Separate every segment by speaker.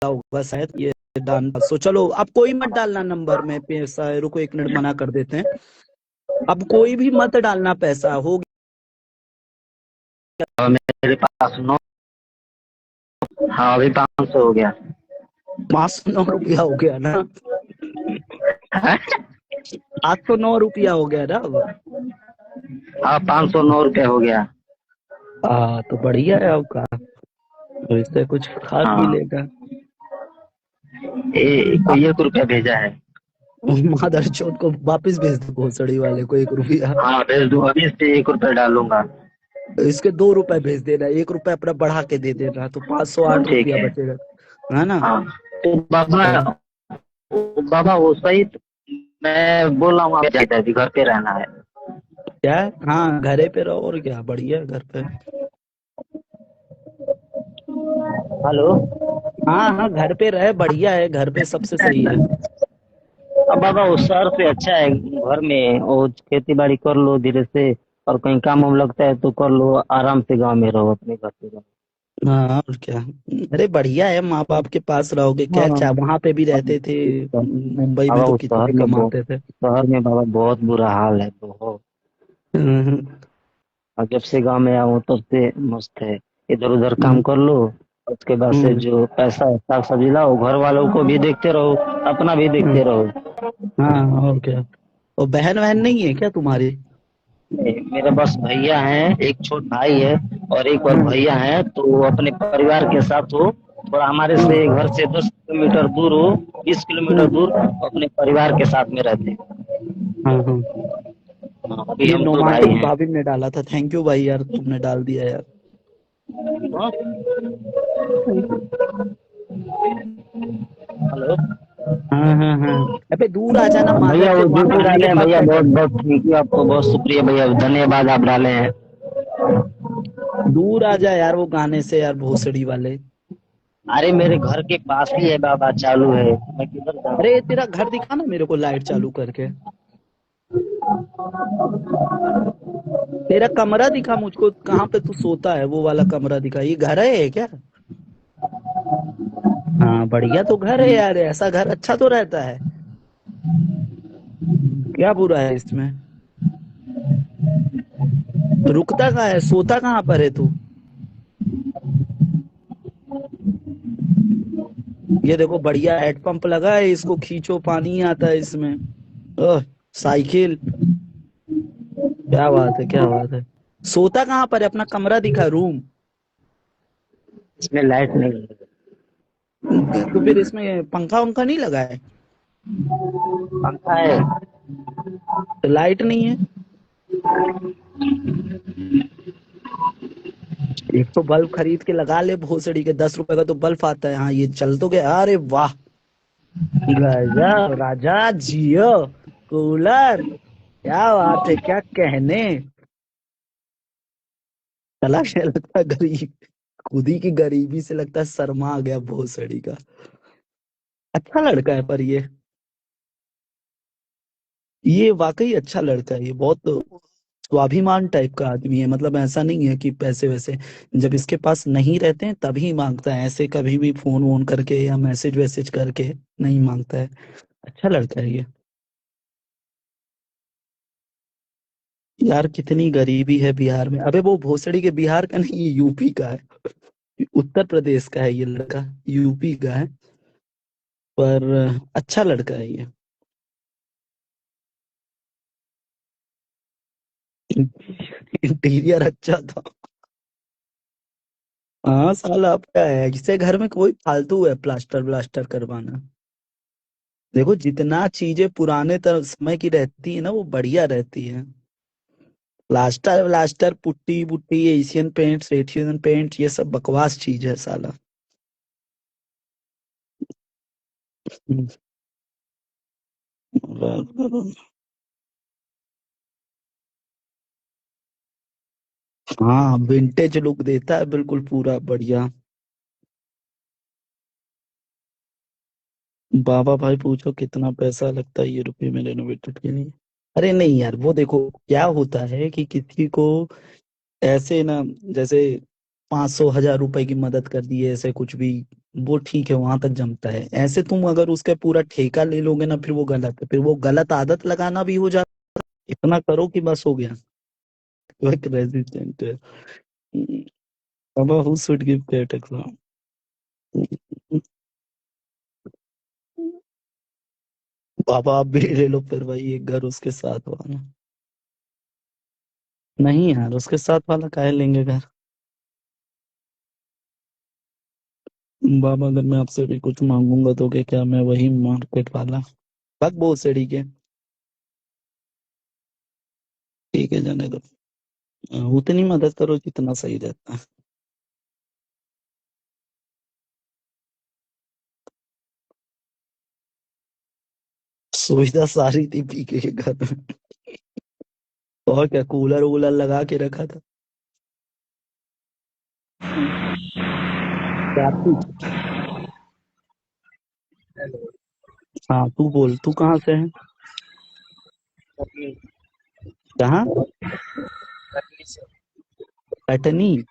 Speaker 1: होगा शायद ये डालना। सो चलो अब कोई मत डालना नंबर में पैसा है, रुको एक मिनट मना कर देते हैं। अब कोई भी मत डालना पैसा हो
Speaker 2: और मेरे पास नौ। हाँ अभी 500 हो गया।
Speaker 1: 509 रुपया हो गया ना।
Speaker 2: है?
Speaker 1: 809 रुपया हो गया ना अब।
Speaker 2: हाँ 509 रुपये हो गया।
Speaker 1: तो बढ़िया है आपका। तो इससे कुछ खा पी
Speaker 2: हाँ
Speaker 1: लेगा।
Speaker 2: कोई 1 रुपया भेजा है।
Speaker 1: मादर चौथ को वापस भेज दो भोसड़ी वाले को 1 रुपया।
Speaker 2: हाँ भेज दूँ, अभी से 1 रुपया डालूंगा।
Speaker 1: इसके 2 रुपए भेज देना, 1 रुपया अपना बढ़ा के दे देना, तो 508 रुपया
Speaker 2: ठीक है।
Speaker 1: बचेगा। है ना।
Speaker 2: हाँ तो बाबा, बाबा वो सही। मैं बोल रहा हूँ आप जाते अभी घर पे रहना है।
Speaker 1: क्या। हाँ घरे पे रहो और क्या, बढ़िया है घर पे।
Speaker 2: हेलो।
Speaker 1: हाँ हाँ घर पे रहे, बढ़िया है घर पे सबसे सही है।
Speaker 2: अब बाबा वो शहर से अच्छा है, घर में वो खेती बाड़ी कर लो धीरे से। और कहीं काम वाम लगता है तो कर लो, आराम से गांव में रहो, अपने घर पे रहो।
Speaker 1: हाँ और क्या। अरे बढ़िया है, माँ बाप के पास रहोगे, क्या क्या
Speaker 2: हाँ
Speaker 1: वहां पे भी
Speaker 2: अब
Speaker 1: रहते थे। मुंबई में
Speaker 2: बाबा
Speaker 1: तो
Speaker 2: वो
Speaker 1: कितने कमाते थे।
Speaker 2: शहर में बाबा बहुत बुरा हाल है बहुत।
Speaker 1: हम्म,
Speaker 2: और जब से गांव में आया हूँ तब से मस्त है। इधर उधर काम
Speaker 1: हम्म,
Speaker 2: कर लो, उसके बाद से
Speaker 1: हम्म,
Speaker 2: जो पैसा है साग सब्जी लाओ, घर वालों को भी देखते रहो, अपना भी देखते
Speaker 1: हम्म,
Speaker 2: रहो।
Speaker 1: हाँ और क्या। और बहन वहन नहीं है क्या तुम्हारी।
Speaker 2: मेरे बस भैया हैं, एक छोट भाई है और एक और
Speaker 1: हम्म,
Speaker 2: भैया हैं, तो वो अपने परिवार के साथ हो। थोड़ा हमारे
Speaker 1: हम्म,
Speaker 2: से घर से 10 किलोमीटर दूर हो, 20 किलोमीटर
Speaker 1: हम्म,
Speaker 2: दूर अपने परिवार के साथ में रहते हैं।
Speaker 1: हाँ हाँ।
Speaker 2: हाँ, अभी
Speaker 1: ये
Speaker 2: हम 2 भाई
Speaker 1: नोमाटिक
Speaker 2: हैं।
Speaker 1: भाभी ने डाला था, थैंक यू भाई यार, तुमने डाल दिया यार।
Speaker 2: हाँ, हेलो।
Speaker 1: हाँ हाँ हाँ। अबे दूर आ जाना मादर
Speaker 2: भैया वो
Speaker 1: चौथ,
Speaker 2: जो
Speaker 1: वहां पे
Speaker 2: भी
Speaker 1: मेरे
Speaker 2: डाले हैं
Speaker 1: पास
Speaker 2: भैया,
Speaker 1: बैठा।
Speaker 2: बहुत बहुत थैंक यू, आपको बहुत शुक्रिया भैया, धन्यवाद आप डाले हैं।
Speaker 1: दूर आ जा यार वो गाने से यार, भोसड़ी वाले।
Speaker 2: अरे मेरे घर के पास ही है बाबा, चालू है, मैं किधर जाऊँ।
Speaker 1: अरे तेरा घर दिखा ना मेरे को लाइट चालू करके। तेरा कमरा दिखा मुझको, कहाँ पे तू सोता है, वो वाला कमरा दिखा, ये घर है क्या। हाँ बढ़िया तो घर है यार, ऐसा घर अच्छा तो रहता है। क्या बुरा है इसमें। रुकता कहाँ है, सोता कहाँ पर है तू। ये देखो बढ़िया हेडपंप लगा है, इसको खींचो पानी आता है इसमें। ओह साइकिल। क्या बात है क्या बात है। सोता कहाँ पर है, अपना कमरा दिखा, रूम।
Speaker 2: इसमें लाइट नहीं है।
Speaker 1: तो फिर इसमें पंखा वंखा नहीं लगा है।
Speaker 2: पंखा है।
Speaker 1: तो लाइट नहीं है। एक तो बल्ब खरीद के लगा ले भोसड़ी के, 10 रुपए का तो बल्ब आता है। हाँ ये चल तो गया, अरे वाह। गजब राजा जियो। कूलर। क्या बात है, क्या कहने। चला क्या लगता है गरीब। खुद ही की गरीबी से लगता है शर्मा आ गया भोसड़ी का। अच्छा लड़का है पर ये वाकई अच्छा लड़का है, ये बहुत स्वाभिमान टाइप का आदमी है, मतलब ऐसा नहीं है कि पैसे वैसे जब इसके पास नहीं रहते हैं तभी मांगता है, ऐसे कभी भी फोन वोन करके या मैसेज वैसेज करके नहीं मांगता है। अच्छा लड़का है ये। यार कितनी गरीबी है बिहार में, अबे वो भोसड़ी के बिहार का नहीं, ये यूपी का है। उत्तर प्रदेश का है ये लड़का, यूपी का है। पर अच्छा लड़का है ये। इंटीरियर अच्छा था। हाँ साला अब क्या है, इससे घर में कोई फालतू है प्लास्टर व्लास्टर करवाना। देखो जितना चीजें पुराने तरह समय की रहती है ना वो बढ़िया रहती है। प्लास्टर व्लास्टर पुट्टी बुट्टी एशियन पेंट्स एशियन पेंट ये सब बकवास चीज है साला। हम्म, हाँ विंटेज लुक देता है बिल्कुल पूरा बढ़िया। बाबा भाई पूछो कितना पैसा लगता है ये रुपये में रेनोवेटेड के लिए। अरे नहीं यार वो देखो क्या होता है कि किसी को ऐसे ना, जैसे 500 1000 रुपए की मदद कर दी है ऐसे कुछ भी, वो ठीक है, वहां तक जमता है। ऐसे तुम अगर उसका पूरा ठेका ले लोगे ना, फिर वो गलत है, फिर वो गलत आदत लगाना भी हो जाता। इतना करो कि बस हो गया। Work resistant है। Baba, who should give that exam? बाबा आप भी ले लो फिर भाई, एक घर उसके साथ वाला। नहीं यार, उसके साथ वाला काहे लेंगे घर। बाबा अगर मैं आपसे भी कुछ मांगूंगा तो क्या मैं वही मार्केट वाला। भाग वो सीढ़ी के। ठीक है, जाने दो। उतनी मदद करो जितना सही रहता है। सुविधा सारी थी पीके के घर में। और क्या, कूलर वूलर लगा के रखा था। काफी।
Speaker 3: हेलो।
Speaker 1: हाँ तू बोल, तू कहाँ से है?
Speaker 3: कटनी।
Speaker 1: कहाँ?
Speaker 3: कटनी से।
Speaker 1: पटनी?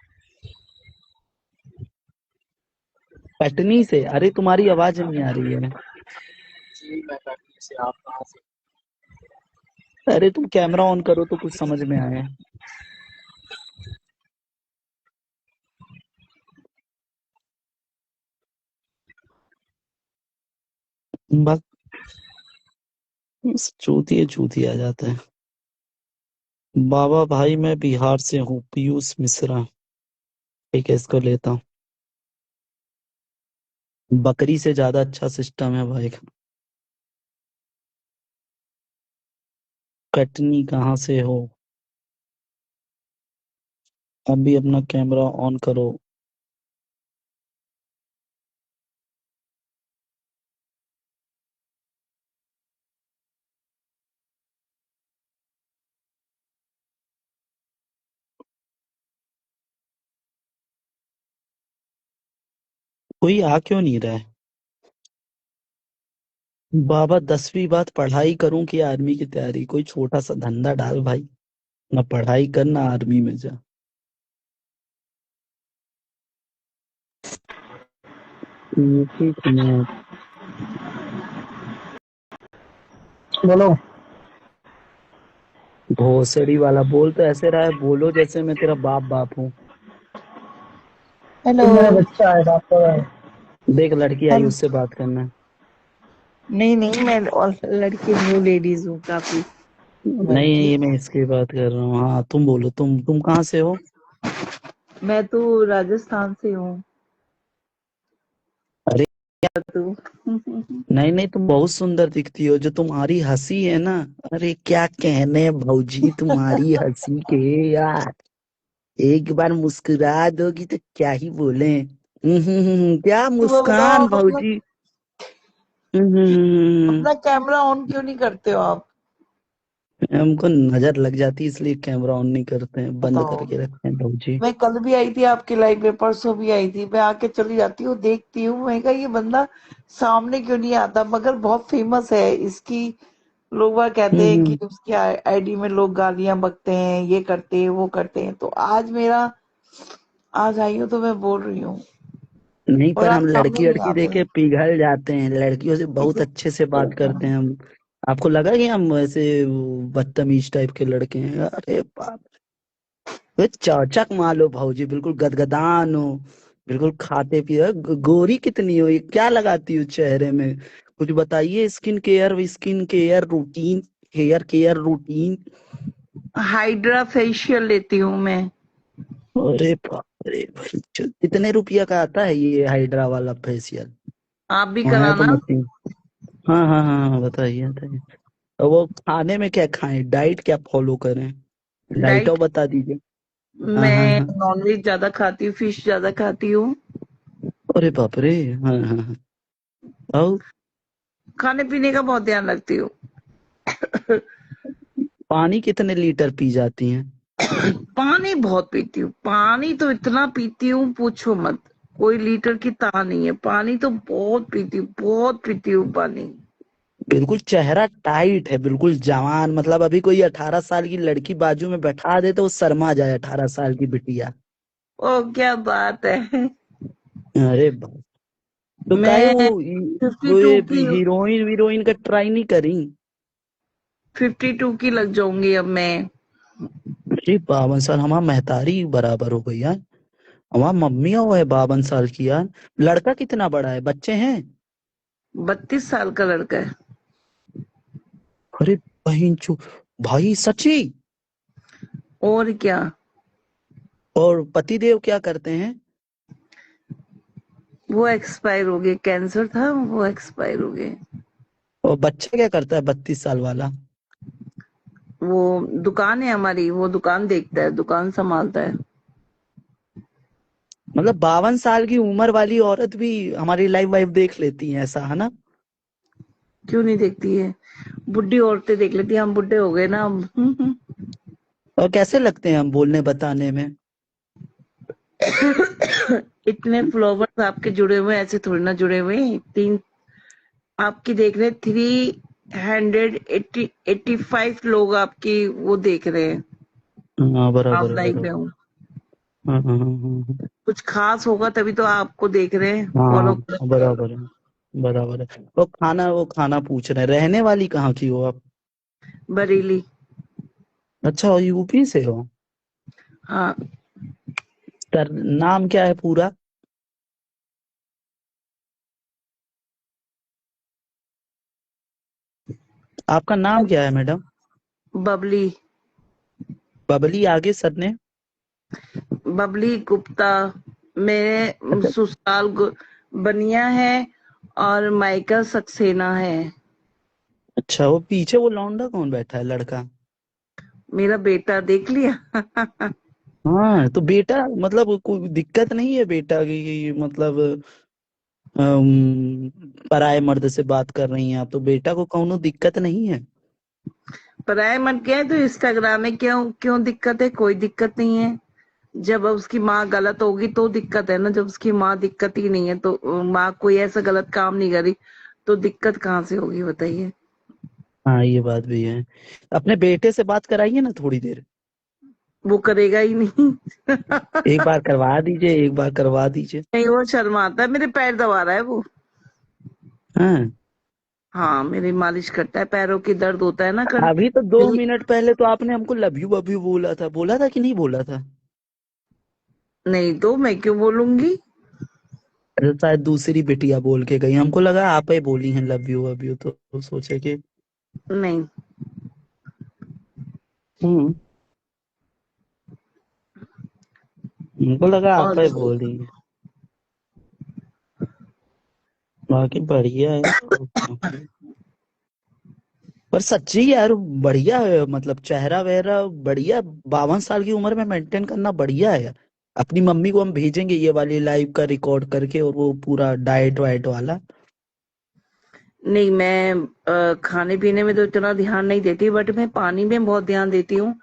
Speaker 1: पटनी से? अरे तुम्हारी आवाज नहीं आ रही है।
Speaker 3: जी मैं कटनी से, आप कहाँ से?
Speaker 1: अरे तुम कैमरा ऑन करो तो कुछ समझ में आए। बस चूतिए चूतिए आ जाते हैं। बाबा भाई मैं बिहार से हूँ, पीयूष मिश्रा। ठीक है, इसको लेता हूँ। बकरी से ज्यादा अच्छा सिस्टम है भाई का। कटनी कहाँ से हो? अभी अपना कैमरा ऑन करो। कोई आ क्यों नहीं रहा है? बाबा 10वीं बात पढ़ाई करूं कि आर्मी की तैयारी? कोई छोटा सा धंधा डाल भाई। ना पढ़ाई कर ना आर्मी में जा। ठीक है।
Speaker 3: बोलो।
Speaker 1: भोसड़ी वाला बोल तो ऐसे रहा है, बोलो जैसे मैं तेरा बाप बाप हूँ।
Speaker 3: तो
Speaker 4: हेलो।
Speaker 3: मेरा बच्चा है, बाप का है।
Speaker 1: देख लड़की आई,
Speaker 4: हम
Speaker 1: उससे बात करना है।
Speaker 4: नहीं नहीं, मैं लड़की न्यू लेडीज हूँ काफी।
Speaker 1: नहीं
Speaker 4: ठीक।
Speaker 1: ये मैं इसकी बात कर रहा हूँ। हाँ तुम बोलो, तुम कहाँ से हो?
Speaker 4: मैं तो राजस्थान से हूँ।
Speaker 1: अरे
Speaker 4: तू?
Speaker 1: नहीं नहीं, तुम बहुत सुंदर दिखती हो। जो तुम्हारी हंसी है ना, अरे क्या कहने भौजी तुम्हारी हंसी के। यार एक बार मुस्कुरा दोगी तो क्या ही बोले। क्या
Speaker 4: तुम्हें बताओ,
Speaker 1: मुस्कान
Speaker 4: आप अपना
Speaker 1: भौजी। हम्म।
Speaker 4: अपना कैमरा ऑन क्यों नहीं करते हो आप?
Speaker 1: हमको नजर लग जाती है इसलिए कैमरा ऑन नहीं करते हैं, बंद
Speaker 4: बताओ।
Speaker 1: करके रखते हैं भौजी।
Speaker 4: मैं कल भी आई थी आपके लाइव में, परसों भी आई थी। मैं आके चली जाती हूँ, देखती हूँ, मैं कहा ये बंदा सामने क्यों नहीं आता, मगर बहुत फेमस है इसकी। लोग वह कहते हैं कि
Speaker 1: हम्म।
Speaker 4: उसकी आईडी में लोग गालियां बकते हैं, ये करते हैं वो करते हैं, तो आज आई हूँ तो मैं बोल रही हूँ।
Speaker 1: नहीं,
Speaker 4: और
Speaker 1: पर
Speaker 4: आप
Speaker 1: हम
Speaker 4: सामने
Speaker 1: लड़की
Speaker 4: नहीं
Speaker 1: लड़की देख
Speaker 4: आते।
Speaker 1: के पिघल जाते हैं, लड़कियों से बहुत अच्छे से बात करते हैं हम। आपको लगा कि हम ऐसे बदतमीज टाइप के लड़के हैं? अरे बाप रे, चौचक मालो भौजी, बिल्कुल गदगदान हो। बिल्कुल खाते पिए गोरी कितनी हो, ये क्या लगाती हो चेहरे में? कुछ बताइए, skin care routine, hair care routine.
Speaker 4: Hydra facial लेती हूँ मैं।
Speaker 1: अरे बाप रे भाई, कितने रुपया का आता है ये हाइड्रा वाला फेशियल?
Speaker 4: आप भी
Speaker 1: है तो
Speaker 4: कराना।
Speaker 1: मत। हाँ हाँ हाँ हाँ, बताइए बताइए। तो वो खाने में क्या खाएं, डाइट क्या फॉलो करें? डाइटो
Speaker 4: डाइट।
Speaker 1: बता दीजिए। हाँ हाँ
Speaker 4: मैं
Speaker 1: हाँ।
Speaker 4: नॉनवेज ज्यादा खाती हूँ, फिश ज्यादा खाती हूँ।
Speaker 1: अरे बाप रे। हाँ हाँ हाँ। और
Speaker 4: खाने पीने का बहुत ध्यान रखती हूँ।
Speaker 1: पानी कितने लीटर पी जाती हैं?
Speaker 4: पानी बहुत पीती हूँ, पानी तो इतना पीती हूँ पूछो मत। कोई लीटर की तार नहीं है, पानी तो बहुत पीती हूँ, बहुत पीती हूँ पानी।
Speaker 1: बिल्कुल चेहरा टाइट है, बिल्कुल जवान। मतलब अभी कोई 18 साल की लड़की बाजू में बैठा दे तो वो शर्मा जाए, 18 साल की बिटिया।
Speaker 4: ओ क्या बात है।
Speaker 1: अरे बाप। तो काहे
Speaker 4: मैं
Speaker 1: वो
Speaker 4: 52
Speaker 1: ये
Speaker 4: की
Speaker 1: हीरोइन वीरोइन का ट्राई नहीं करी?
Speaker 4: 52 की लग जाऊंगी अब मैं।
Speaker 1: अरे 52 साल हमारा महतारी बराबर हो गई यार। हमारा मम्मी हो है 52 साल की यार। लड़का कितना बड़ा है, बच्चे हैं?
Speaker 4: 32 साल का लड़का है।
Speaker 1: अरे बहन चो, भाई सच्ची?
Speaker 4: और क्या।
Speaker 1: और पतिदेव क्या करते हैं?
Speaker 4: वो एक्सपायर हो गए, कैंसर था, वो एक्सपायर हो गए।
Speaker 1: और बच्चा क्या करता है 32 साल वाला?
Speaker 4: वो दुकान है हमारी, वो दुकान देखता है, दुकान संभालता है।
Speaker 1: मतलब 52 साल की उम्र वाली औरत भी हमारी लाइफ वाइफ देख लेती है, ऐसा है ना?
Speaker 4: क्यों नहीं देखती है, बुढ़ी औरतें देख लेती है, हम बुढ़े हो गए ना अब।
Speaker 1: और कैसे लगते हैं हम बोलने बताने में?
Speaker 4: इतने फॉलोवर्स आपके जुड़े हुए हैं, ऐसे थोड़ी ना जुड़े हुए हैं। तीन आपकी देख रहे, 385 लोग आपकी वो देख रहे हैं।
Speaker 1: हाँ
Speaker 4: आप
Speaker 1: बराबर है,
Speaker 4: लाइव में
Speaker 1: बराबर।
Speaker 4: हो,
Speaker 1: हाँ हाँ हाँ हाँ हाँ।
Speaker 4: कुछ खास होगा तभी तो आपको देख रहे हैं, फॉलो कर
Speaker 1: हाँ,
Speaker 4: रहे हैं।
Speaker 1: बराबर है, बराबर है। वो खाना पूछ रहे हैं, रहने वाली कहाँ की हो आप?
Speaker 4: बरेली।
Speaker 1: अच्छा, और यूपी से हो?
Speaker 4: हाँ।
Speaker 1: सर नाम क्या है पूरा? आपका नाम क्या है मैडम?
Speaker 4: बबली।
Speaker 1: बबली, आगे सर ने?
Speaker 4: बबली गुप्ता। मेरे
Speaker 1: अच्छा।
Speaker 4: ससुराल बनिया है और माइकल सक्सेना है।
Speaker 1: अच्छा, वो पीछे वो लौंडा कौन बैठा है, लड़का?
Speaker 4: मेरा बेटा देख लिया।
Speaker 1: हाँ तो बेटा, मतलब कोई दिक्कत नहीं है बेटा की, मतलब पराये मर्द से बात कर रही हैं आप, तो बेटा को कोनो दिक्कत नहीं है?
Speaker 4: पराये मन क्या है तो इंस्टाग्राम में क्यों क्यों दिक्कत है, कोई दिक्कत नहीं है। जब उसकी माँ गलत होगी तो दिक्कत है ना, जब उसकी माँ दिक्कत ही नहीं है तो माँ कोई ऐसा गलत काम नहीं करी तो दिक्कत कहाँ से होगी बताइए।
Speaker 1: हाँ ये बात भी है। अपने बेटे से बात कराइए ना थोड़ी देर।
Speaker 4: वो करेगा ही नहीं।
Speaker 1: एक बार करवा दीजिए, एक बार करवा दीजिए।
Speaker 4: नहीं, वो शर्माता है, मेरे पैर दबा रहा है वो।
Speaker 1: हाँ।
Speaker 4: हाँ, मेरी मालिश करता है, पैरों की दर्द होता है ना कर।
Speaker 1: अभी तो दो
Speaker 4: मेरी
Speaker 1: मिनट पहले तो आपने हमको लव यू वव यू बोला था कि नहीं बोला था?
Speaker 4: नहीं तो मैं क्यों बोलूंगी।
Speaker 1: अरे शायद दूसरी बिटिया बोल के गई, हमको लगा आप ही बोली हैं लव यू वव यू, तो सोचे कि
Speaker 4: नहीं।
Speaker 1: हम्म हमको लगा आप
Speaker 4: और
Speaker 1: ही बोल रही हैं। बाकी बढ़िया है तो क्या। पर सच्ची यार बढ़िया है, मतलब चेहरा वेहरा बढ़िया, 52 साल की उम्र में मेंटेन करना बढ़िया है यार। अपनी मम्मी को हम भेजेंगे ये वाली लाइव का रिकॉर्ड करके, और वो पूरा डाइट वाइट वाला।
Speaker 4: नहीं, मैं खाने पीने में तो इतना ध्यान नहीं देती, बट मैं पानी में बहुत ध्यान देती हूँ।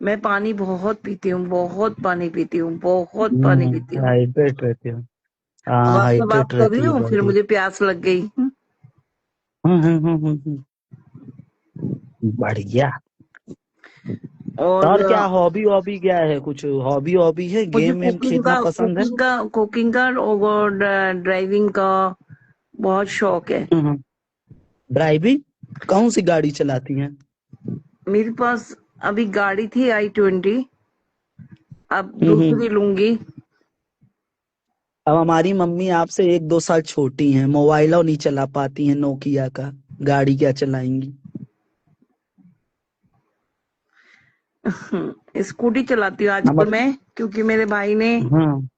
Speaker 4: मैं पानी बहुत पीती हूँ, बहुत पानी पीती हूँ, बहुत पानी पीती हूँ।
Speaker 1: हाइड्रेट रहते हो।
Speaker 4: अब
Speaker 1: हाँ
Speaker 4: आपसे बात
Speaker 1: हाइड्रेट
Speaker 4: कर रही
Speaker 1: रहती है
Speaker 4: हूँ फिर
Speaker 1: बॉडी।
Speaker 4: मुझे प्यास लग गई।
Speaker 1: बढ़िया।
Speaker 4: और
Speaker 1: और क्या हॉबी वॉबी क्या है, कुछ हॉबी वॉबी है,
Speaker 4: मुझे
Speaker 1: गेम वेम
Speaker 4: कुकिंग
Speaker 1: खेलना
Speaker 4: का
Speaker 1: पसंद है?
Speaker 4: कुकिंग का और ड्राइविंग का बहुत शौक है।
Speaker 1: ड्राइविंग? कौन सी गाड़ी चलाती हैं?
Speaker 4: मेरे पास अभी गाड़ी थी i20, अब
Speaker 1: हम्म।
Speaker 4: दूसरी लूंगी।
Speaker 1: अब हमारी मम्मी आपसे 1-2 साल छोटी हैं, मोबाइल नहीं चला पाती हैं नोकिया का, गाड़ी क्या चलाएंगी?
Speaker 4: स्कूटी चलाती हूँ
Speaker 1: हम
Speaker 4: आजकल मैं, क्योंकि मेरे भाई ने
Speaker 1: हाँ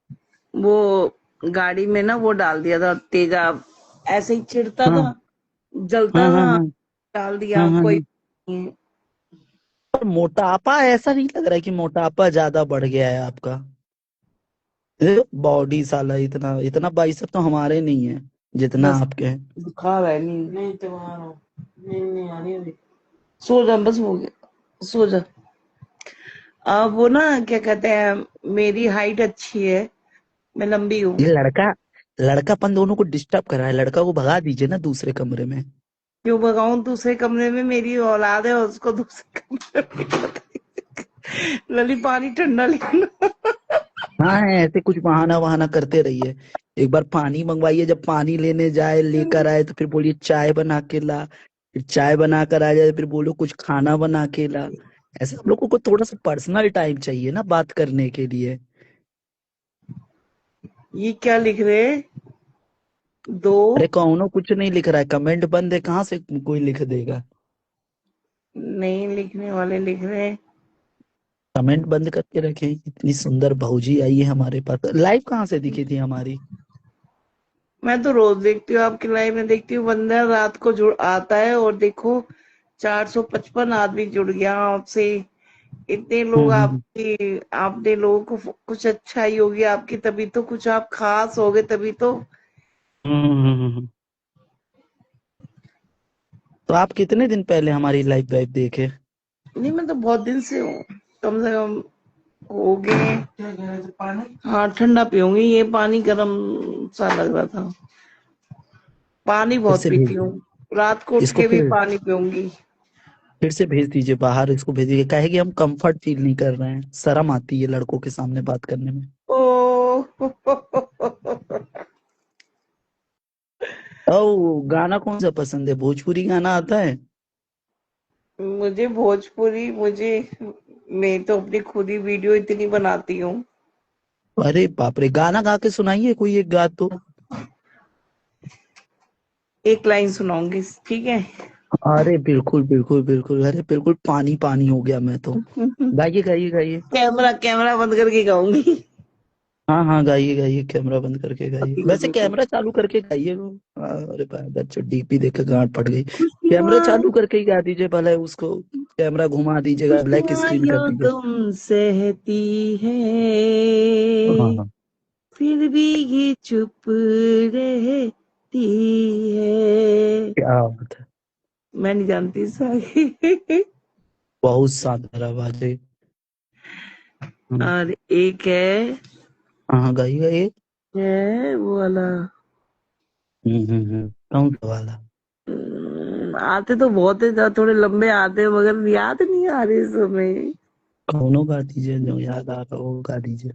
Speaker 4: वो गाड़ी में ना वो डाल दिया था तेजाब, ऐसे ही चिढ़ता
Speaker 1: हाँ
Speaker 4: था, जलता
Speaker 1: हाँ हाँ
Speaker 4: था,
Speaker 1: हाँ
Speaker 4: डाल
Speaker 1: हाँ
Speaker 4: दिया
Speaker 1: हाँ
Speaker 4: कोई।
Speaker 1: हाँ। पर मोटापा ऐसा नहीं लग रहा है कि मोटापा ज्यादा बढ़ गया है आपका? बॉडी साला इतना इतना बाइसेप तो हमारे नहीं है जितना
Speaker 4: बस
Speaker 1: आपके हैं।
Speaker 4: बुखार है, नींद नहीं तो आ रहा हूँ, नींद नहीं आ रही अभी। सो जा, बस हो गया, सो जा। अब वो ना क्या कहते हैं, मेरी हाइट अच्छी है, मैं लंबी हूँ।
Speaker 1: ये लड़का लड़कापन दोनों को डिस्टर्ब कर रहा है, लड़का को भगा दीजिए ना दूसरे कमरे में।
Speaker 4: क्यों भगाऊं दूसरे कमरे में, मेरी औलाद है, उसको दूसरे कमरे में। लली पानी ठंडा ले लो।
Speaker 1: हाँ है, ऐसे कुछ बहाना वहाना करते रहिए। एक बार पानी मंगवाइए, जब पानी लेने जाए लेकर आए तो फिर बोलिए चाय बना के ला, फिर चाय बना कर आ जाए फिर बोलो कुछ खाना बना के ला। ऐसे हम लोगों को थोड़ा सा पर्सनल टाइम चाहिए ना बात करने के लिए।
Speaker 4: ये क्या लिख रहे हैं? दो
Speaker 1: अरे कौनो कुछ नहीं लिख रहा है, कमेंट बंद है, कहाँ से कोई लिख देगा।
Speaker 4: नहीं लिखने वाले लिख रहे हैं।
Speaker 1: कमेंट बंद करके रखे। इतनी सुंदर भौजी आई है हमारे पास। लाइव कहाँ से दिखी थी हमारी?
Speaker 4: मैं तो रोज देखती हूँ, आपकी लाइव में देखती हूँ, बंदा रात को जुड़ आता है और देखो 455 आदमी जुड़ गया आपसे। इतने लोग
Speaker 1: हम्म।
Speaker 4: आपकी, आपने लोगों को कुछ अच्छाई होगी आपकी, तभी तो कुछ आप खास हो गए, तभी तो।
Speaker 1: हम्म, तो आप कितने दिन पहले हमारी लाइव वाइव देखे?
Speaker 4: नहीं मैं तो बहुत दिन से हूँ, कम से कम हो गए। हाँ ठंडा पीऊंगी, ये पानी गर्म सा लग रहा था। पानी
Speaker 1: फिर
Speaker 4: बहुत
Speaker 1: से भेज
Speaker 4: पीती हूँ, रात को उठ
Speaker 1: इसको
Speaker 4: के भी
Speaker 1: फिर
Speaker 4: पानी पीऊंगी।
Speaker 1: फिर से भेज दीजिए बाहर, इसको भेज दीजिए, काहे कि हम कंफर्ट फील नहीं कर रहे हैं, शर्म आती है लड़कों के सामने बात करने में।
Speaker 4: ओ
Speaker 1: ओ गाना कौन सा पसंद है? भोजपुरी गाना आता है?
Speaker 4: मुझे भोजपुरी, मुझे, मैं तो अपनी खुद ही वीडियो इतनी बनाती हूँ।
Speaker 1: अरे बाप रे, गाना गा के सुनाइए, कोई एक गा तो।
Speaker 4: एक लाइन सुनाऊंगी, ठीक है?
Speaker 1: अरे बिल्कुल बिल्कुल बिल्कुल, अरे बिल्कुल पानी पानी हो गया मैं तो। गाइए गाइए गाइए।
Speaker 4: कैमरा कैमरा बंद करके गाऊंगी।
Speaker 1: हाँ हाँ गाइए गाइए, कैमरा बंद करके गाइए,
Speaker 4: अभी
Speaker 1: वैसे
Speaker 4: रुको।
Speaker 1: कैमरा चालू करके गाइए वो। अरे बच्चों डीपी देख के गांड फट गई। कैमरा
Speaker 4: खुशियाँ
Speaker 1: चालू करके ही गा दीजिए भले उसको। कैमरा घुमा दीजिएगा, ब्लैक
Speaker 4: खुशियाँ
Speaker 1: स्क्रीन
Speaker 4: यो
Speaker 1: कर दीजिए।
Speaker 4: तुम सहती है,
Speaker 1: हाँ हाँ।
Speaker 4: फिर भी ये चुप रहती है।
Speaker 1: क्या बात है।
Speaker 4: मैं नहीं जानती सारी।
Speaker 1: बहुत शानदार आवाज है।
Speaker 4: और एक है,
Speaker 1: हाँ हाँ गाइए गाइए।
Speaker 4: वो वाला,
Speaker 1: कौन सा वाला?
Speaker 4: आते तो बहुत है, थोड़े लंबे आते हैं मगर याद नहीं आ रहे इस समय।
Speaker 1: कौनो गा दीजिए, जो याद आ रहा हो वो गा दीजिए।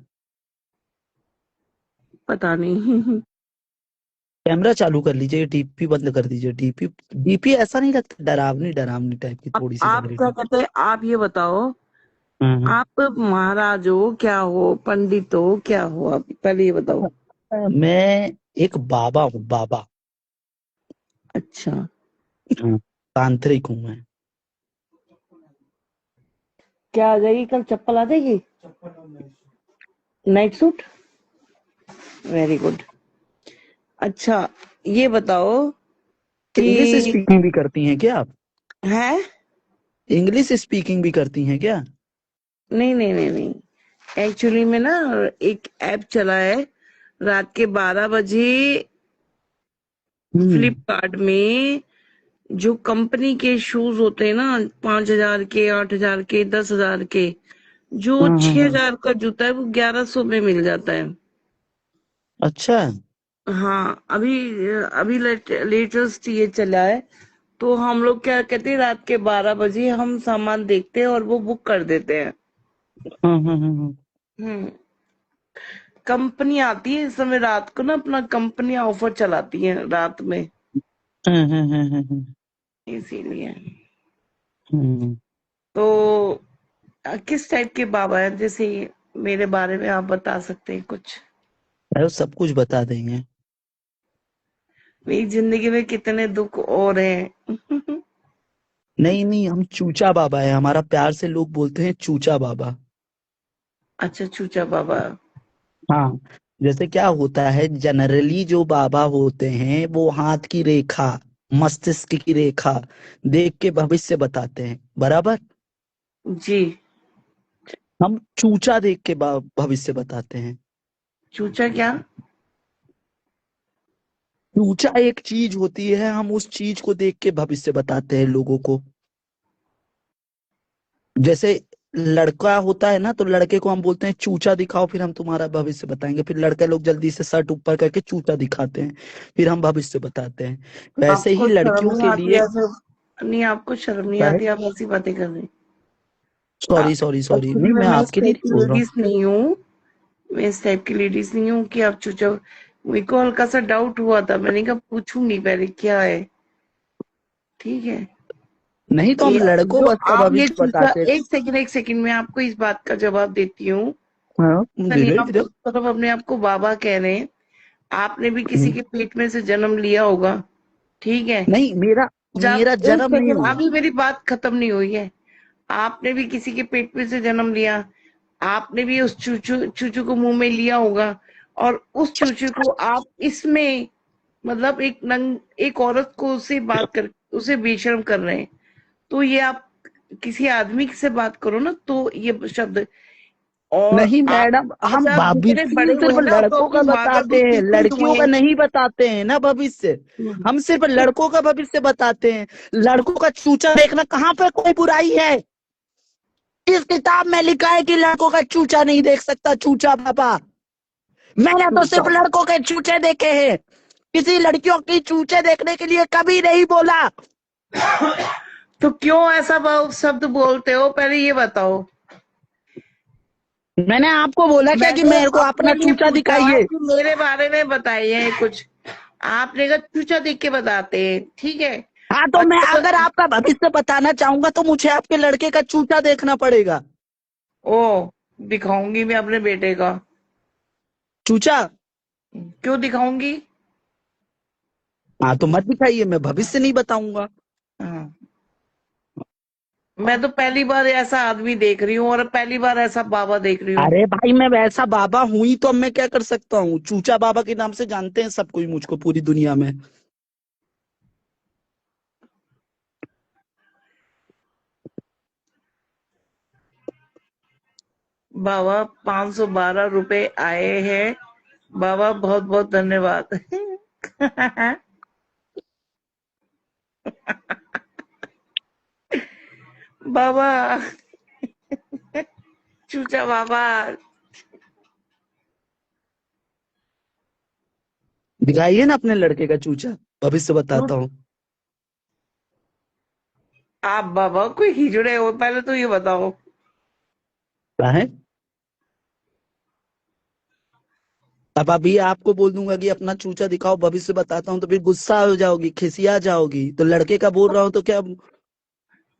Speaker 4: पता नहीं।
Speaker 1: कैमरा चालू कर लीजिए, डीपी बंद कर दीजिए। डीपी डीपी ऐसा नहीं लगता, डरावनी डरावनी टाइप की
Speaker 4: अब
Speaker 1: थोड़ी सी लग
Speaker 4: आप
Speaker 1: रही
Speaker 4: क्या
Speaker 1: थी।
Speaker 4: कहते हैं, आप ये बताओ,
Speaker 1: हम्म।
Speaker 4: आप महाराज हो क्या हो, पंडित हो क्या हो, आप पहले ये बताओ।
Speaker 1: मैं एक बाबा हूँ, बाबा।
Speaker 4: अच्छा,
Speaker 1: हम्म, तांत्रिक हूँ मैं।
Speaker 4: क्या आ जाएगी कल, चप्पल आ जाएगी, नाइट सूट, वेरी गुड। अच्छा ये बताओ
Speaker 1: इंग्लिश
Speaker 4: कि
Speaker 1: स्पीकिंग भी करती हैं क्या आप?
Speaker 4: है,
Speaker 1: इंग्लिश स्पीकिंग भी करती हैं क्या?
Speaker 4: नहीं नहीं नहीं नहीं, एक्चुअली में ना एक ऐप चला है, रात के 12 बजे
Speaker 1: हम्म
Speaker 4: फ्लिपकार्ट में जो कंपनी के शूज होते हैं ना, 5,000 के, 8,000 के, 10,000 के, जो
Speaker 1: हम्म हम्म,
Speaker 4: छह
Speaker 1: हम्म।
Speaker 4: हजार का जूता है वो 1100 में मिल जाता है।
Speaker 1: अच्छा।
Speaker 4: हाँ अभी, अभी लेटेस्ट ये चला है। तो हम लोग क्या कहते हैं, रात के 12 बजे हम सामान देखते हैं और वो बुक कर देते हैं।
Speaker 1: हम्म।
Speaker 4: हम्म, कंपनी आती है इस समय रात को ना, अपना कंपनी ऑफर चलाती है रात में, इसीलिए।
Speaker 1: हम्म।
Speaker 4: तो किस टाइप के बाबा हैं, जैसे मेरे बारे में आप बता सकते हैं कुछ?
Speaker 1: अरे वो सब कुछ बता देंगे।
Speaker 4: मेरी जिंदगी में कितने दुख और हैं।
Speaker 1: नहीं नहीं, हम चूचा बाबा है, हमारा प्यार से लोग बोलते हैं चूचा बाबा।
Speaker 4: अच्छा चूचा बाबा।
Speaker 1: हाँ। जैसे क्या होता है, जनरली जो बाबा होते हैं वो हाथ की रेखा, मस्तिष्क की रेखा देख के भविष्य बताते हैं, बराबर।
Speaker 4: जी।
Speaker 1: हम चूचा देख के भविष्य बताते हैं।
Speaker 4: चूचा क्या?
Speaker 1: चूचा एक चीज होती है, हम उस चीज को देख के भविष्य बताते हैं लोगों को। जैसे लड़का होता है ना, तो लड़के को हम बोलते हैं चूचा दिखाओ, फिर हम तुम्हारा भविष्य बताएंगे। फिर लड़के लोग जल्दी से शर्ट ऊपर करके चूचा दिखाते हैं, फिर हम भविष्य बताते हैं। वैसे ही
Speaker 4: आपको शर्म
Speaker 1: लड़कियों
Speaker 4: नहीं
Speaker 1: के
Speaker 4: आती
Speaker 1: लिए।
Speaker 4: ऐसे? नहीं आपको शर्म नहीं आती, आप ऐसी बातें कर रहे हैं?
Speaker 1: सॉरी सॉरी सॉरी,
Speaker 4: एक्चुअली
Speaker 1: नहीं
Speaker 4: में
Speaker 1: मैं
Speaker 4: मैं इस
Speaker 1: आपके लिए
Speaker 4: टाइप
Speaker 1: नहीं
Speaker 4: की
Speaker 1: बोल रहा हूँ।
Speaker 4: लेडीज नहीं हूँ, मैं इस टाइप की लेडीज नहीं हूँ कि आप चूचा, मेरे को हल्का सा डाउट हुआ था, मैंने कहा पूछूंगी पहले क्या है। ठीक है,
Speaker 1: नहीं तो हम
Speaker 4: ये
Speaker 1: लड़कों
Speaker 4: जो
Speaker 1: बस का
Speaker 4: आप ये
Speaker 1: भविष्य
Speaker 4: चूचा,
Speaker 1: बताते।
Speaker 4: एक सेकंड में आपको इस बात का जवाब देती हूँ।
Speaker 1: हाँ
Speaker 4: नहीं,
Speaker 1: धीरे
Speaker 4: आप
Speaker 1: धीरे।
Speaker 4: उस तरफ अपने आप को बाबा कह रहे हैं, आपने भी किसी के पेट में से जन्म लिया होगा, ठीक है।
Speaker 1: नहीं मेरा
Speaker 4: जब
Speaker 1: मेरा
Speaker 4: एक
Speaker 1: जन्म नहीं
Speaker 4: सेकंड,
Speaker 1: हुआ।
Speaker 4: अभी मेरी बात खत्म नहीं हुई है। आपने भी किसी के पेट में से जन्म लिया, आपने भी उस चूचू चूचू को मुंह में लिया होगा, और उस चूचू को आप इसमें, मतलब एक औरत को उससे बात कर, उसे बेशर्म कर रहे हैं। तो ये आप किसी आदमी से बात करो ना, तो ये शब्द। और
Speaker 1: नहीं
Speaker 4: आप,
Speaker 1: मैडम, हम
Speaker 4: अच्छा, आप जितने
Speaker 1: भविष्य
Speaker 4: बड़े हुए
Speaker 1: सिर्फ
Speaker 4: हैं ना, आप
Speaker 1: लड़कों
Speaker 4: अपनी
Speaker 1: का
Speaker 4: माँ का
Speaker 1: बताते
Speaker 4: दूध
Speaker 1: हैं,
Speaker 4: पीते ही
Speaker 1: लड़कियों
Speaker 4: हुए
Speaker 1: का
Speaker 4: हैं।
Speaker 1: नहीं बताते हैं ना भविष्य। हम सिर्फ लड़कों का भविष्य बताते हैं। लड़कों का चूचा देखना कहाँ पे कोई बुराई है? इस किताब में लिखा है कि लड़कों का चूचा नहीं देख सकता चूचा बाबा। मैंने तो सिर्फ लड़कों के चूचे देखे हैं, किसी लड़कियों की चूचे देखने के लिए कभी नहीं बोला।
Speaker 4: तो क्यों ऐसा शब्द बोलते हो, पहले ये बताओ।
Speaker 1: मैंने आपको बोला क्या कि
Speaker 4: मैंने
Speaker 1: मेरे को
Speaker 4: अपने
Speaker 1: अपना
Speaker 4: लिए
Speaker 1: चूचा
Speaker 4: पूछा
Speaker 1: दिखाइए?
Speaker 4: कि मेरे बारे में बताइए कुछ। आपने कहा चूचा देख के बताते हैं, ठीक है।
Speaker 1: हाँ तो मैं
Speaker 4: अच्छा,
Speaker 1: अगर
Speaker 4: तो
Speaker 1: आपका भविष्य बताना चाहूंगा तो मुझे आपके लड़के का चूचा देखना पड़ेगा।
Speaker 4: ओ, दिखाऊंगी मैं अपने बेटे का।
Speaker 1: चूचा?
Speaker 4: क्यों दिखाऊंगी?
Speaker 1: हाँ तो मत दिखाइए, मैं भविष्य नहीं बताऊंगा।
Speaker 4: हाँ, मैं तो पहली बार ऐसा आदमी देख रही हूँ, और पहली बार ऐसा बाबा देख रही हूँ।
Speaker 1: अरे भाई मैं वैसा बाबा हूं ही तो अब मैं क्या कर सकता हूँ? चूचा बाबा के नाम से जानते हैं सब कोई मुझको पूरी दुनिया में।
Speaker 4: बाबा, 512 रुपए आए हैं। बाबा, बहुत बहुत धन्यवाद। बाबा, चूचा बाबा।
Speaker 1: दिखाइए ना अपने लड़के का चूचा, भविष्य बताता हूँ।
Speaker 4: आप बाबा कोई हिजड़े हो, पहले तो ये बताओ।
Speaker 1: क्या है? अब अभी आपको बोल दूंगा कि अपना चूचा दिखाओ, भविष्य बताता हूँ, तो फिर गुस्सा हो जाओगी, खिसिया जाओगी। तो लड़के का बोल रहा हूँ तो क्या?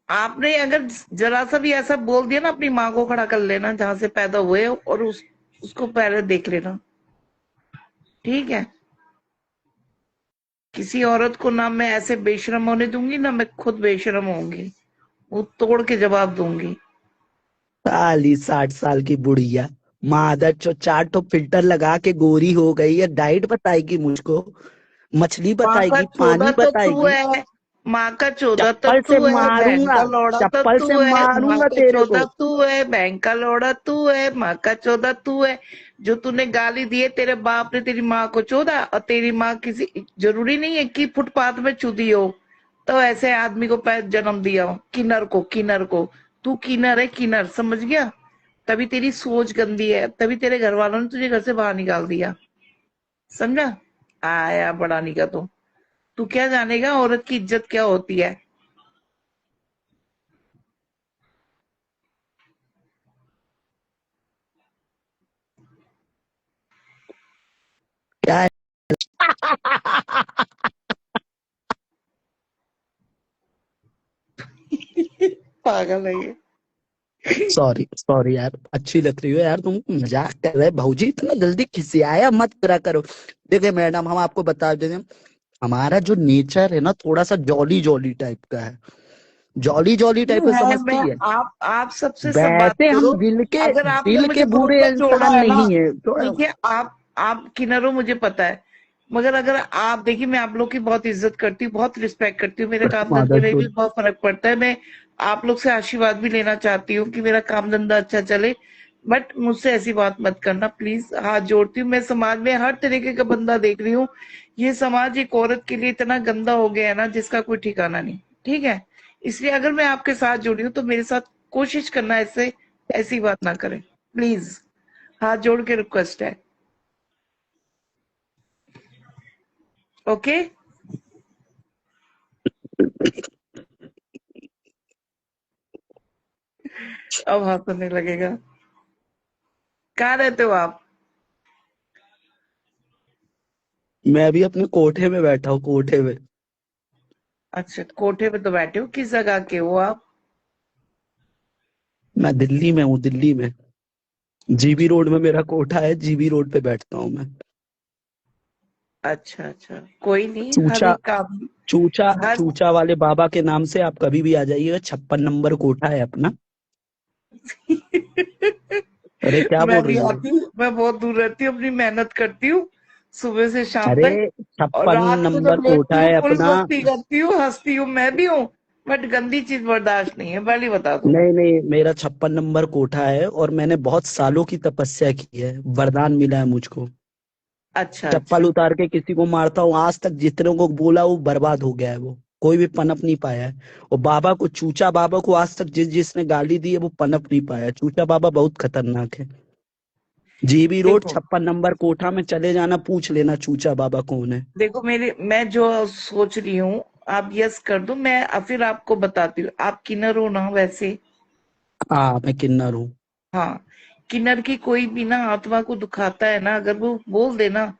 Speaker 4: आपने अगर जरा सा भी ऐसा बोल दिया ना, अपनी माँ को खड़ा कर लेना जहां से पैदा हुए, और उसको पहले देख लेना, ठीक है। किसी औरत को ना मैं ऐसे बेशरम होने दूंगी, ना मैं खुद बेशरम होंगी। वो तोड़ के जवाब दूंगी।
Speaker 1: साली 60 साल की बुढ़िया, मादर चो 4 ठो फिल्टर लगा के गोरी हो गई है। डाइट बताएगी मुझको, मछली
Speaker 4: माँ का
Speaker 1: बताएगी,
Speaker 4: चौदह
Speaker 1: पानी
Speaker 4: तो तू
Speaker 1: बताएगी।
Speaker 4: है। माँ का चौदह तो
Speaker 1: चप्पल से
Speaker 4: तू है, बहन
Speaker 1: मारूंगा,
Speaker 4: का लौड़ा तो
Speaker 1: चप्पल से
Speaker 4: तू है। माँ
Speaker 1: मारूंगा
Speaker 4: का
Speaker 1: तेरे
Speaker 4: चौदह
Speaker 1: को।
Speaker 4: तू है, बहन का लौड़ा तू है, माँ का चौदह तू है। जो तूने गाली दिए, तेरे बाप ने तेरी माँ को चौदह, और तेरी माँ किसी, जरूरी नहीं है कि फुटपाथ में चुदी हो, तो ऐसे आदमी को जन्म दिया हो। किन्नर को, किन्नर को। तू किन्नर है, किन्नर, समझ गया। तभी तेरी सोच गंदी है, तभी तेरे घर वालों ने तुझे घर से बाहर निकाल दिया, समझा। आया बड़ा निका तू क्या जानेगा औरत की इज्जत क्या होती है।
Speaker 1: क्या है?
Speaker 4: पागल है ये।
Speaker 1: सॉरी सॉरी यार, अच्छी लग रही हो यार तुम, मजाक कर रहे भाऊजी, इतना जल्दी खिसियाया मत करा करो। देखिए मैडम, हम आपको बता दें, हमारा जो नेचर है ना थोड़ा सा जॉली जॉली टाइप का है। जॉली जॉली टाइप
Speaker 4: क्यों
Speaker 1: का
Speaker 4: है, मैं,
Speaker 1: समझती है?
Speaker 4: आप सबसे सब बात
Speaker 1: वैसे हम
Speaker 4: करो। अगर आपने
Speaker 1: दिल के
Speaker 4: मुझे
Speaker 1: बुरे
Speaker 4: भरोसा जोड़ा
Speaker 1: इंसान
Speaker 4: है ना,
Speaker 1: नहीं है थोड़ा।
Speaker 4: देखिए, आप किन्नरों, मुझे पता है। मगर अगर आप देखिए, मैं आप लोग की बहुत इज्जत करती हूँ, बहुत रिस्पेक्ट करती हूँ, मेरे काम धंधे
Speaker 1: मादर
Speaker 4: में भी
Speaker 1: चोद।
Speaker 4: बहुत फर्क पड़ता है। मैं आप लोग से आशीर्वाद भी लेना चाहती हूँ कि मेरा काम धंधा अच्छा चले। बट मुझसे ऐसी बात मत करना प्लीज, हाथ जोड़ती हूँ। मैं समाज में हर तरीके का बंदा देख रही हूँ। ये समाज एक औरत के लिए इतना गंदा हो गया है ना, जिसका कोई ठिकाना नहीं, ठीक है। इसलिए अगर मैं आपके साथ जुड़ी हूँ, तो मेरे साथ कोशिश करना, ऐसे ऐसी बात ना करें प्लीज। हाथ जोड़ के रिक्वेस्ट है, ओके। अब हंसने लगेगा। कहाँ रहते हो आप?
Speaker 1: मैं अभी अपने कोठे में बैठा हूँ, कोठे में।
Speaker 4: अच्छा, कोठे पे तो बैठे हो, किस जगह के हो आप?
Speaker 1: मैं दिल्ली में हूँ, दिल्ली में। जीबी रोड में मेरा कोठा है, जीबी रोड पे बैठता हूँ मैं।
Speaker 4: अच्छा अच्छा, कोई नहीं, हर
Speaker 1: चूचा
Speaker 4: एक काम।
Speaker 1: चूचा
Speaker 4: हर
Speaker 1: चूचा वाले बाबा के नाम से आप कभी भी आ जाइएगा, 56 नंबर कोठा है अपना। अरे क्या
Speaker 4: मैं
Speaker 1: बोल
Speaker 4: भी
Speaker 1: रही हो?
Speaker 4: आती हूँ, मैं बहुत दूर रहती हूँ, अपनी मेहनत करती हूँ सुबह से शाम
Speaker 1: अरे
Speaker 4: तक। और
Speaker 1: छप्पन
Speaker 4: रात को
Speaker 1: नंबर
Speaker 4: जब लेटती
Speaker 1: कोठा
Speaker 4: हूँ
Speaker 1: है
Speaker 4: फुल
Speaker 1: अपना।
Speaker 4: मस्ती करती हूँ, हंसती हूँ, मैं भी हूँ। बट गंदी चीज बर्दाश्त नहीं है, पहले बता दूं।
Speaker 1: नहीं नहीं, मेरा 56 नंबर कोठा है और मैंने बहुत सालों की तपस्या की है, वरदान मिला है मुझको।
Speaker 4: अच्छा
Speaker 1: चप्पल
Speaker 4: अच्छा।
Speaker 1: उतार के किसी को मारता हूँ, आज तक जितने को बोला वो बर्बाद हो गया है, वो कोई भी पनप नहीं पाया है। और बाबा को, चूचा बाबा को आज तक जिसने गाली दी है वो पनप नहीं पाया है। चूचा बाबा बहुत खतरनाक है। जीबी रोड
Speaker 4: देखो
Speaker 1: 56 नंबर कोठा में चले जाना, पूछ लेना चूचा बाबा कौन है।
Speaker 4: देखो, मेरे मैं जो सोच रही हूँ, आप यस कर दो, मैं फिर आपको बताती हूँ। आप किन्नर हो ना वैसे?
Speaker 1: हाँ मैं किन्नर हूँ।
Speaker 4: हाँ। किन्नर की कोई भी ना आत्मा को दुखाता है ना, अगर वो बोल देना,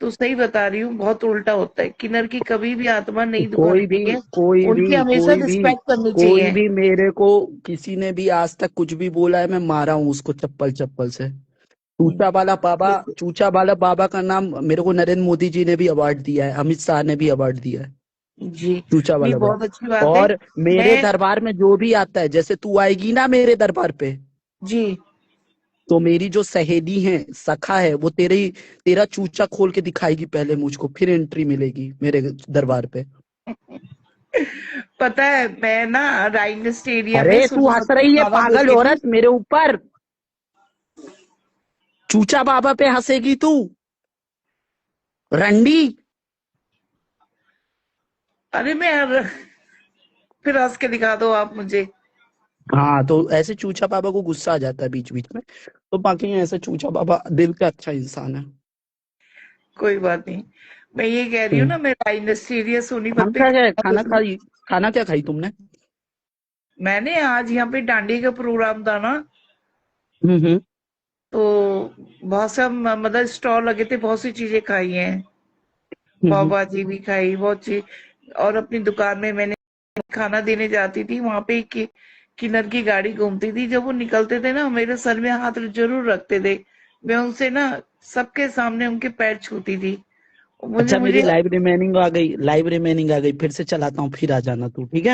Speaker 4: तो सही बता रही हूँ, बहुत उल्टा होता है। किन्नर की कभी भी आत्मा नहीं
Speaker 1: कोई
Speaker 4: दुखानी
Speaker 1: भी
Speaker 4: चाहिए।
Speaker 1: कोई भी
Speaker 4: उनकी हमेशा
Speaker 1: कोई भी
Speaker 4: रिस्पेक्ट करनी
Speaker 1: कोई
Speaker 4: चाहिए।
Speaker 1: भी मेरे को, किसी ने भी आज तक कुछ भी बोला है, मैं मारा हूँ उसको चप्पल चप्पल से। चूचा वाला बाबा,
Speaker 4: देखो,
Speaker 1: चूचा वाला बाबा का नाम मेरे को नरेंद्र मोदी जी ने भी अवार्ड दिया है, अमित शाह ने भी अवार्ड दिया है।
Speaker 4: जी।
Speaker 1: चूचा
Speaker 4: नहीं,
Speaker 1: वाला
Speaker 4: बहुत अच्छी
Speaker 1: बाबा।
Speaker 4: बात है।
Speaker 1: और मेरे
Speaker 4: मैं
Speaker 1: दरबार में जो भी आता है, जैसे तू आएगी ना मेरे दरबार पे,
Speaker 4: जी।
Speaker 1: तो मेरी जो सहेली है, सखा है, वो तेरा चूचा खोल के दिखाएगी पहले मुझको, फिर एंट्री मिलेगी मेरे दरबार पे।
Speaker 4: पता है, मैं ना राइनस्ट एरिया में
Speaker 1: अरे तू हंस
Speaker 4: सोनभद्र में
Speaker 1: रही है
Speaker 4: खाना
Speaker 1: पागल
Speaker 4: देती थी।
Speaker 1: औरत मेरे ऊपर। चूचा बाबा पे हंसेगी तू, रंडी।
Speaker 4: अरे फिर हंस के दिखा दो आप मुझे।
Speaker 1: हाँ तो ऐसे चूचा बाबा को गुस्सा आ जाता है बीच बीच में, तो बाकी ऐसे चूचा बाबा दिल का अच्छा इंसान है।
Speaker 4: कोई बात नहीं। मैं ये कह रही हूँ ना,
Speaker 1: हम्म।
Speaker 4: मैं राइनस्ट एरिया
Speaker 1: हम
Speaker 4: सोनीपत पे
Speaker 1: क्या क्या
Speaker 4: खाना
Speaker 1: खाना
Speaker 4: देती हूँ।
Speaker 1: खाई, खाना क्या खाई तुमने?
Speaker 4: मैंने आज यहाँ पे डांडिया का प्रोग्राम था ना,
Speaker 1: हम्म।
Speaker 4: तो बहुत सा मतलब स्टॉल लगे थे, बहुत सी चीजें खाई हैं। पाव
Speaker 1: हम्म।
Speaker 4: भाजी भी खाई, बहुत चीज। और अपनी दुकान में मैंने खाना देने जाती थी, वहां पे किन्नर की गाड़ी घूमती थी। जब वो निकलते थे ना, मेरे सर में हाथ जरूर रखते थे। मैं उनसे ना सबके सामने उनके पैर छूती थी। मुझे
Speaker 1: अच्छा, मेरी
Speaker 4: मुझे
Speaker 1: लाइव रिमेनिंग आ गई, लाइव रिमेनिंग आ गई, फिर से चलाता हूँ, फिर आ जाना तू, ठीक है।